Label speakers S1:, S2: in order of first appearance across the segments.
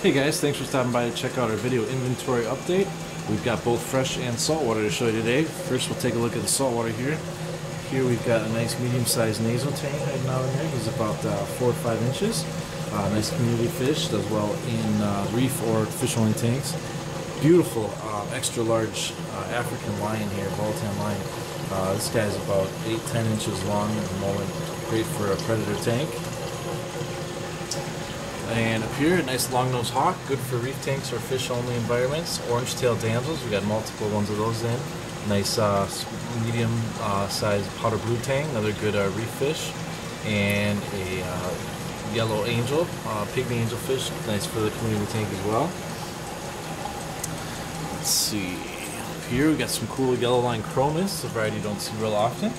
S1: Hey guys, thanks for stopping by to check out our video inventory update. We've got both fresh and saltwater to show you today. First we'll take a look at the saltwater here. Here we've got a nice medium-sized nasal tank right now in there. He's about 4 or 5 inches. Nice community fish, does well in reef or fish-only tanks. Beautiful extra large African lion here, Baltan lion. This guy's about 8-10 inches long at the moment. Great for a predator tank. And up here, a nice long-nosed hawk, good for reef tanks or fish-only environments. Orange-tailed damsels, we got multiple ones of those in. Nice medium-sized powder blue tang, another good reef fish. And a yellow angel, pygmy angelfish, nice for the community tank as well. Let's see, up here we got some cool yellow line chromis, a variety you don't see real often.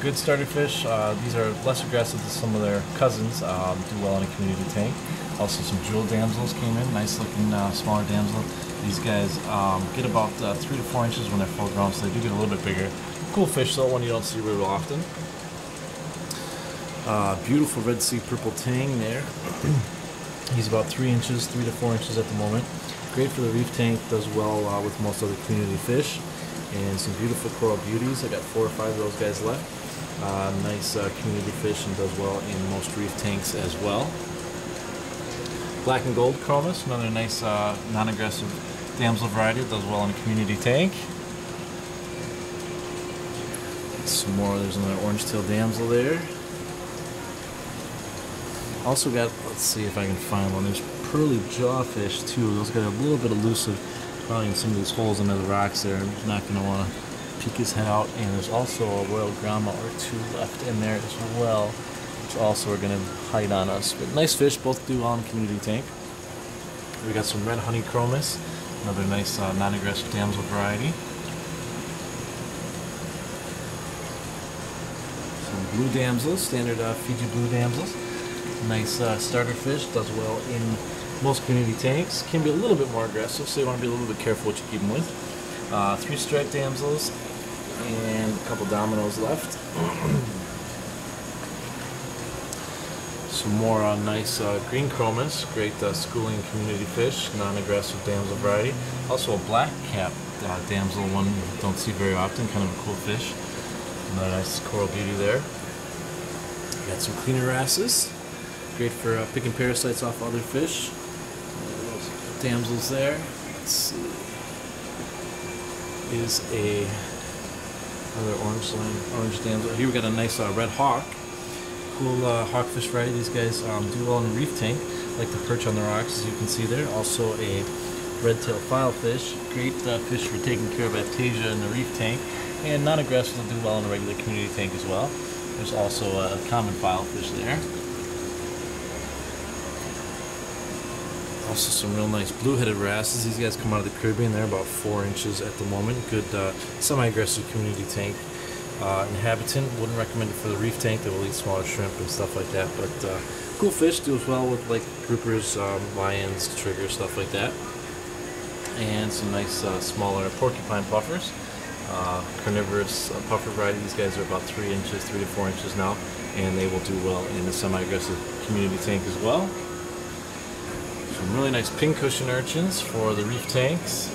S1: Good starter fish. These are less aggressive than some of their cousins. Do well in a community tank. Also some jewel damsels came in. Nice looking smaller damsel. These guys get about 3 to 4 inches when they're full grown, so they do get a little bit bigger. Cool fish though, one you don't see real often. Beautiful Red Sea purple tang there. He's about 3 inches, 3 to 4 inches at the moment. Great for the reef tank. Does well with most other community fish. And some beautiful coral beauties. I got 4 or 5 of those guys left. Nice community fish and does well in most reef tanks as well. Black and gold chromis, another nice non-aggressive damsel variety that does well in a community tank. Some more, there's another orange-tailed damsel there. Also got, let's see if I can find one, there's pearly jawfish too. Those got a little bit elusive. Probably in some of these holes under the rocks there. He's not going to want to peek his head out. And there's also a royal grama or 2 left in there as well, which also are going to hide on us. But nice fish, both do well in community tank. We got some red honey chromis, another nice non-aggressive damsel variety. Some blue damsels, standard Fiji blue damsels. Nice starter fish, does well in most community tanks. Can be a little bit more aggressive, so you want to be a little bit careful what you keep them with. 3 striped damsels and a couple dominoes left. Some more nice green chromis, great schooling community fish, non-aggressive damsel variety. Also a black cap damsel, one you don't see very often, kind of a cool fish. Another nice coral beauty there. Got some cleaner wrasses, great for picking parasites off other fish. Damsels there. Let's see. Is another orange damsel. Here we got a nice red hawk. Cool hawkfish variety. These guys do well in a reef tank. Like to perch on the rocks, as you can see there. Also a red-tailed filefish. Great fish for taking care of aptasia in the reef tank. And non-aggressive will do well in a regular community tank as well. There's also a common filefish there. Also some real nice blue-headed wrasses. These guys come out of the Caribbean. They're about 4 inches at the moment. Good semi-aggressive community tank. Inhabitant, wouldn't recommend it for the reef tank. They will eat smaller shrimp and stuff like that. But cool fish, do as well with like groupers, lions, triggers, stuff like that. And some nice smaller porcupine puffers. Carnivorous puffer variety. These guys are about 3 inches, 3 to 4 inches now. And they will do well in the semi-aggressive community tank as well. Some really nice pincushion urchins for the reef tanks,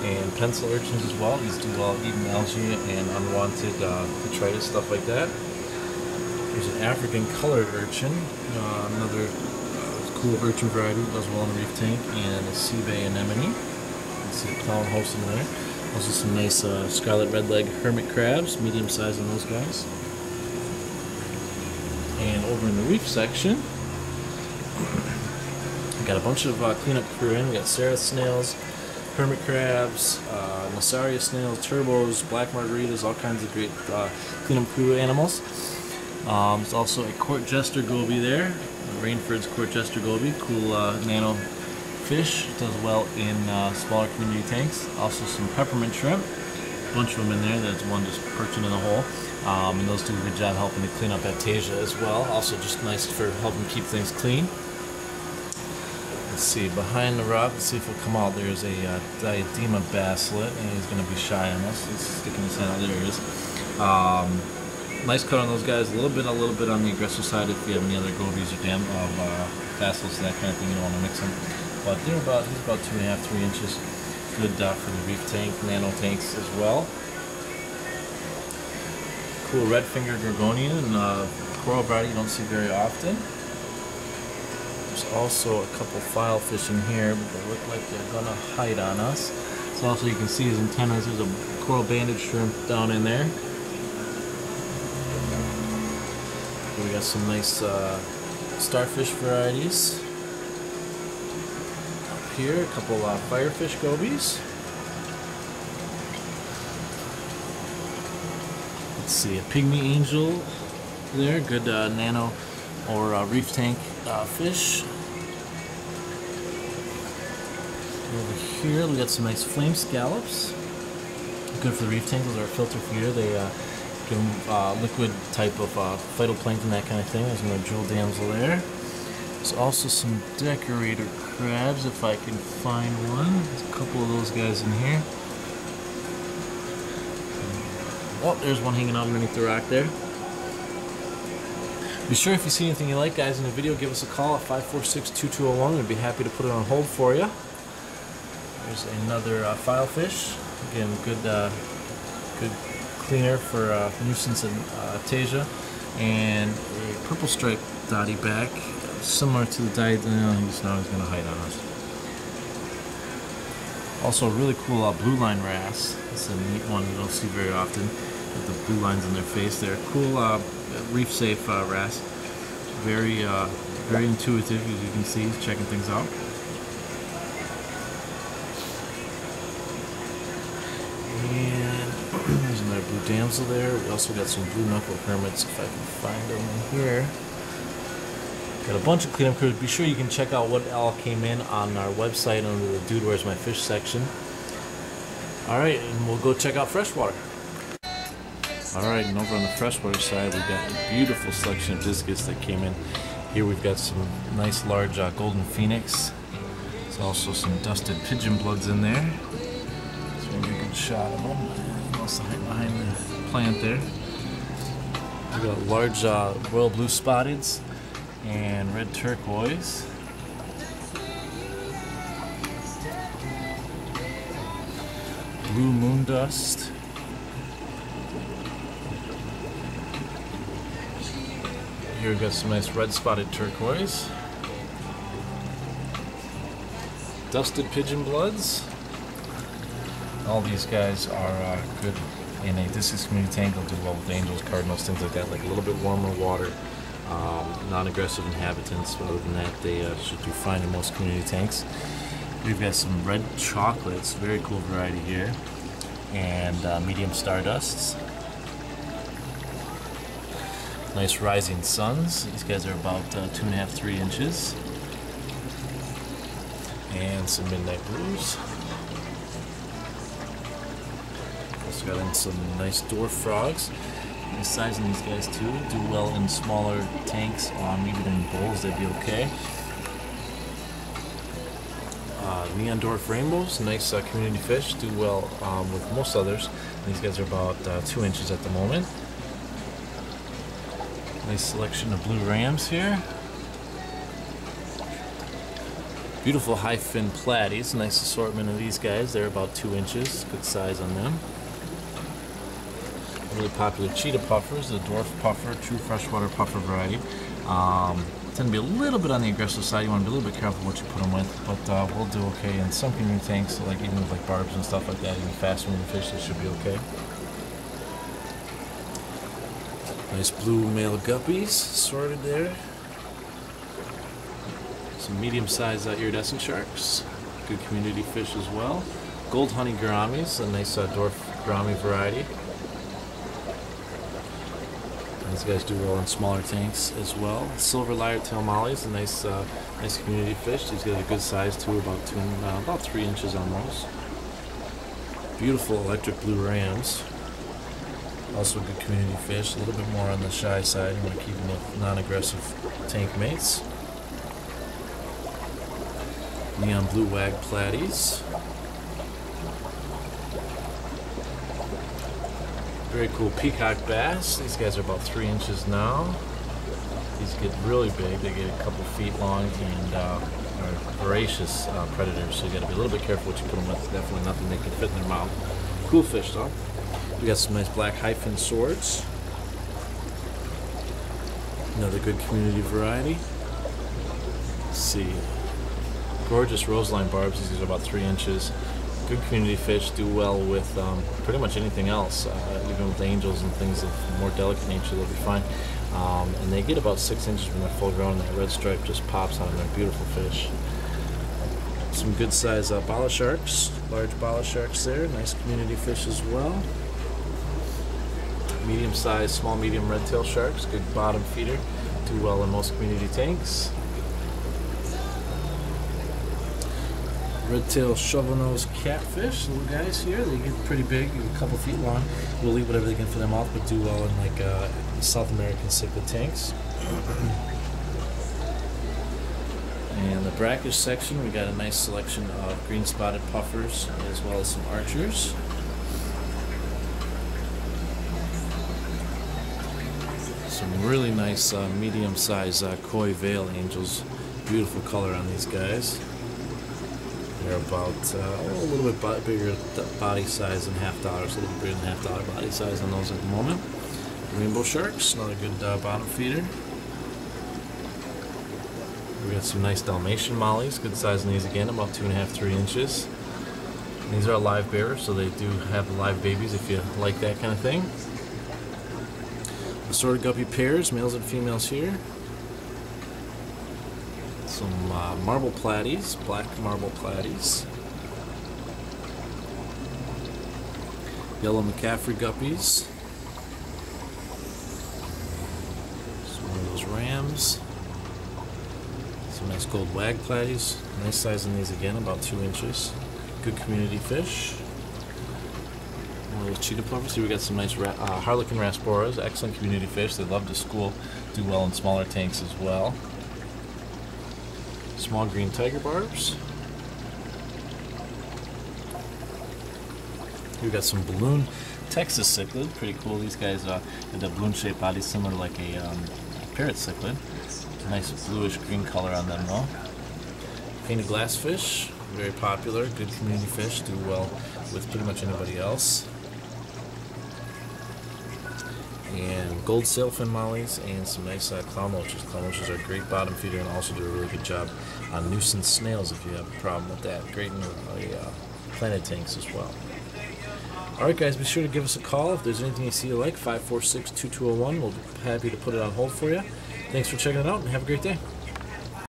S1: and pencil urchins as well. These do well eating algae and unwanted detritus, stuff like that. Here's an African colored urchin, another cool urchin variety, does well in the reef tank, and a sea bay anemone. You can see a clown host in there. Also some nice scarlet redleg hermit crabs, medium size on those guys. And over in the reef section, got a bunch of cleanup crew in. We got Sarah snails, hermit crabs, Nasaria snails, turbos, black margaritas, all kinds of great cleanup crew animals. There's also a court jester goby there, Rainford's court jester goby, cool nano fish, does well in smaller community tanks. Also some peppermint shrimp, a bunch of them in there. There's one just perching in the hole. And those do a good job helping to clean up aptasia as well. Also just nice for helping keep things clean. Let's see, behind the rock, let's see if it'll come out. There's a diadema basslet, and he's going to be shy on us. He's sticking his head out. There he is. Nice cut on those guys. A little bit on the aggressive side if you have any other gobies or tassels, that kind of thing. You don't want to mix them, but he's about 2.5, 3 inches. Good for the reef tank, nano tanks as well. Cool red finger gorgonia and coral variety you don't see very often. There's also a couple file fish in here, but they look like they're gonna hide on us. So also you can see his antennas. There's a coral banded shrimp down in there. We got some nice starfish varieties. Up here, a couple firefish gobies. Let's see, a pygmy angel there, good nano or reef tank fish. Over here we got some nice flame scallops, good for the reef tank. Those are filter feeder. They give them liquid type of phytoplankton, that kind of thing. There's another jewel damsel there. There's also some decorator crabs, if I can find one. There's a couple of those guys in here. Oh, there's one hanging out underneath the rock there. Be sure if you see anything you like, guys, in the video, give us a call at 546-2201. We'd be happy to put it on hold for you. There's another file fish. Again, good cleaner for nuisance and Tasia. And a purple striped dotty back, similar to the dotty. He's going to hide on us. Also a really cool blue line wrasse. It's a neat one you don't see very often, with the blue lines on their face there. Cool reef safe wrasse. Very intuitive, as you can see. He's checking things out. And there's another blue damsel there. We also got some blue knuckle hermits, if I can find them in here. Got a bunch of cleanup crews. Be sure you can check out what all came in on our website under the Dude Where's My Fish section. Alright, and we'll go check out freshwater. Alright, and over on the freshwater side, we've got a beautiful selection of discus that came in. Here we've got some nice large golden phoenix. There's also some dusted pigeon bloods in there. So maybe a good shot of them. He wants to hide behind the plant there. We've got large royal blue spotteds and red turquoise. Blue moon dust. Here we've got some nice red spotted turquoise. Dusted pigeon bloods. All these guys are good in a discus community tank. They'll do well with angels, cardinals, things like that, like a little bit warmer water. Non-aggressive inhabitants, but other than that, they should do fine in most community tanks. We've got some red chocolates, very cool variety here, and medium stardusts. Nice rising suns. These guys are about 2.5, 3 inches. And some midnight blues. Also got in some nice dwarf frogs. The size of these guys too do well in smaller tanks, even in bowls they'd be okay. Neon dwarf rainbows, nice community fish, do well with most others. These guys are about 2 inches at the moment. Nice selection of blue rams here. Beautiful high fin platies, nice assortment of these guys. They're about 2 inches, good size on them. Really popular cheetah puffers, the dwarf puffer, true freshwater puffer variety. Tend to be a little bit on the aggressive side. You want to be a little bit careful what you put them with, but we'll do okay in some community tanks. So like even with like barbs and stuff like that, even faster moving fish, they should be okay. Nice blue male guppies sorted there. Some medium-sized iridescent sharks, good community fish as well. Gold honey gouramis, a nice dwarf gourami variety. These guys do well in smaller tanks as well. Silver lyre tail mollies, a nice community fish. These guys are good size too, about 3 inches on those. Beautiful electric blue rams, also good community fish. A little bit more on the shy side. You want to keep them with non-aggressive tank mates. Neon blue wag platies. Very cool peacock bass. These guys are about 3 inches now. These get really big. They get a couple feet long and are voracious predators, so you got to be a little bit careful what you put them with. Definitely nothing they can fit in their mouth. Cool fish though. We got some nice black hyphen swords. Another good community variety. Let's see. Gorgeous roseline barbs. These are about 3 inches. Good community fish, do well with pretty much anything else, even with angels and things of more delicate nature, they'll be fine. And they get about 6 inches when they're full grown. That red stripe just pops on them. They're beautiful fish. Some good size bala sharks, large bala sharks there. Nice community fish as well. Medium size, small medium red tail sharks, good bottom feeder, do well in most community tanks. Red-tailed shovel-nosed catfish, little guys here. They get pretty big, a couple feet long. Will eat whatever they can fit their mouth, but do well in like South American cichlid tanks. And the brackish section, we got a nice selection of green-spotted puffers as well as some archers. Some really nice medium-sized koi veil angels. Beautiful color on these guys. They're about a little bit bigger body size than $half, a little bit bigger than $half body size on those at the moment. Rainbow sharks, another good bottom feeder. We got some nice Dalmatian mollies, good size in these again, about 2.5 to 3 inches. And these are live bearers, so they do have live babies if you like that kind of thing. Assorted guppy pairs, males and females here. Some marble platies, black marble platies. Yellow McCaffrey guppies. Some of those rams. Some nice gold wag platies. Nice size in these again, about 2 inches. Good community fish. One of those cheetah plovers. Here we got some nice harlequin rasboras, excellent community fish. They love to school, do well in smaller tanks as well. Small green tiger barbs. We've got some balloon Texas cichlid, pretty cool. These guys have a balloon-shaped body similar to like a parrot cichlid. Nice bluish green color on them though. Painted glassfish, very popular, good community fish, do well with pretty much anybody else. And gold sailfin mollies and some nice clown loaches. Clown loaches are a great bottom feeder and also do a really good job on nuisance snails if you have a problem with that. Great in planted tanks as well. Alright guys, be sure to give us a call if there's anything you see you like, 546-2201. We'll be happy to put it on hold for you. Thanks for checking it out and have a great day.